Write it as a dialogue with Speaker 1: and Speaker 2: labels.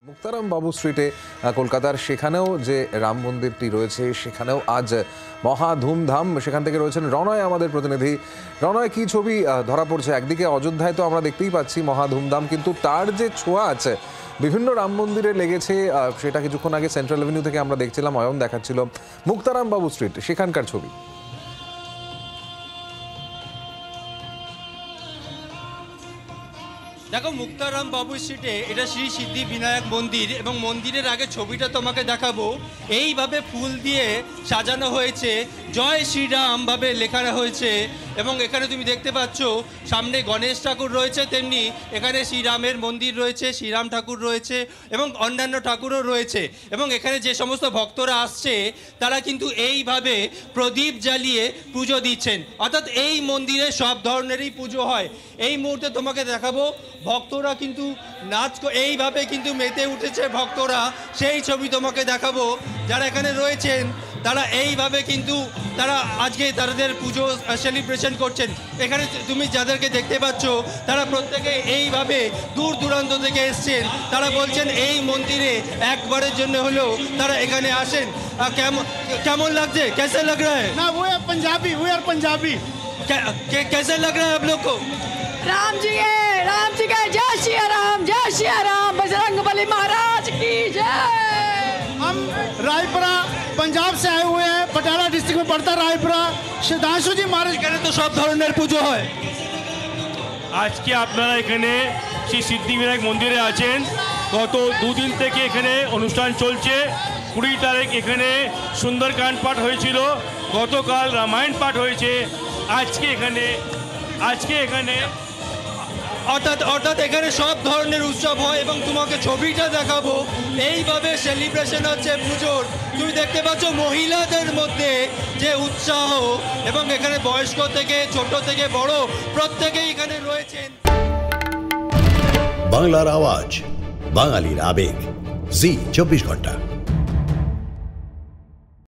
Speaker 1: মুক্তারাম বাবু স্ট্রিটে কলকাতার সেখানেও যে রাম মন্দিরটি রয়েছে সেখানেও আজ মহা ধুমধাম। সেখান থেকে রয়েছেন রণয়, আমাদের প্রতিনিধি। রণয়, কি ছবি ধরা পড়ছে? একদিকে অযোধ্যায় তো আমরা দেখতেই পাচ্ছি মহা ধুমধাম, কিন্তু তার যে ছোঁয়া আছে বিভিন্ন রাম মন্দিরে লেগেছে, সেটা কিছুক্ষণ আগে সেন্ট্রাল এভিনিউ থেকে আমরা দেখছিলাম, অয়ন দেখাচ্ছিল মুক্তারাম বাবু স্ট্রিট সেখানকার ছবি।
Speaker 2: দেখো, মুক্তারাম বাবু স্ট্রিটে এটা শ্রী সিদ্ধি বিনায়ক মন্দির, এবং মন্দিরের আগে ছবিটা তোমাকে দেখাবো। এইভাবে ফুল দিয়ে সাজানো হয়েছে, জয় শ্রীরাম ভাবে লেখানো হয়েছে, এবং এখানে তুমি দেখতে পাচ্ছ সামনে গণেশ ঠাকুর রয়েছে, তেমনি এখানে শ্রীরামের মন্দির রয়েছে, শ্রীরাম ঠাকুর রয়েছে এবং অন্যান্য ঠাকুরও রয়েছে। এবং এখানে যে সমস্ত ভক্তরা আসছে তারা কিন্তু এইভাবে প্রদীপ জ্বালিয়ে পুজো দিচ্ছেন, অর্থাৎ এই মন্দিরে সব ধরনেরই পুজো হয়। এই মুহূর্তে তোমাকে দেখাবো ভক্তরা কিন্তু এইভাবে কিন্তু মেতে উঠেছে ভক্তরা, সেই ছবি তোমাকে দেখাবো। যারা এখানে রয়েছেন তারা এইভাবে কিন্তু তারা আজকে তাদের পুজো সেলিব্রেশন করছেন। এখানে তুমি যাদেরকে দেখতে পাচ্ছ তারা প্রত্যেকে এইভাবে দূর দূরান্ত থেকে এসছেন। তারা বলছেন এই মন্দিরে একবারের জন্য হলেও তারা এখানে আসেন। কেমন লাগছে? कैसे लग रहा है?
Speaker 3: ना वो है पंजाबी, वो यार पंजाबी।
Speaker 2: कैसे लग रहा है आप लोग को?
Speaker 4: राम जी के जय श्री राम, बजरंगबली महाराज की जय।
Speaker 3: हम रायपुरा पंजाब से आए हुए हैं, पटियाला डिस्ट्रिक्ट में पड़ता रायपुरा। सिद्धांशु जी महाराज
Speaker 2: এখানে তো সব ধরনের পুজো হয়।
Speaker 5: আজকে আপনারা এখানে শ্রী সিদ্ধিবিনায়ক মন্দিরে আছেন। গত দুদিন থেকে এখানে অনুষ্ঠান চলছে। 20 তারিখ এখানে সুন্দরকাণ্ড পাঠ হয়েছিল, গতকাল রামায়ণ পাঠ হয়েছে, আজকে এখানে
Speaker 2: অর্থাৎ এখানে সব ধরনের উৎসব হয়। এবং তোমাকে ছবিটা দেখাবো, এইভাবে সেলিব্রেশন হচ্ছে পুজোর। তুমি দেখতে পাচ্ছ মহিলাদের মধ্যে যে উৎসাহ, এবং এখানে বয়স্ক থেকে ছোট থেকে বড় প্রত্যেকেই এখানে রয়েছেন।
Speaker 6: বাংলার আওয়াজ, বাঙালির আবেগ, জি 24 ঘন্টা।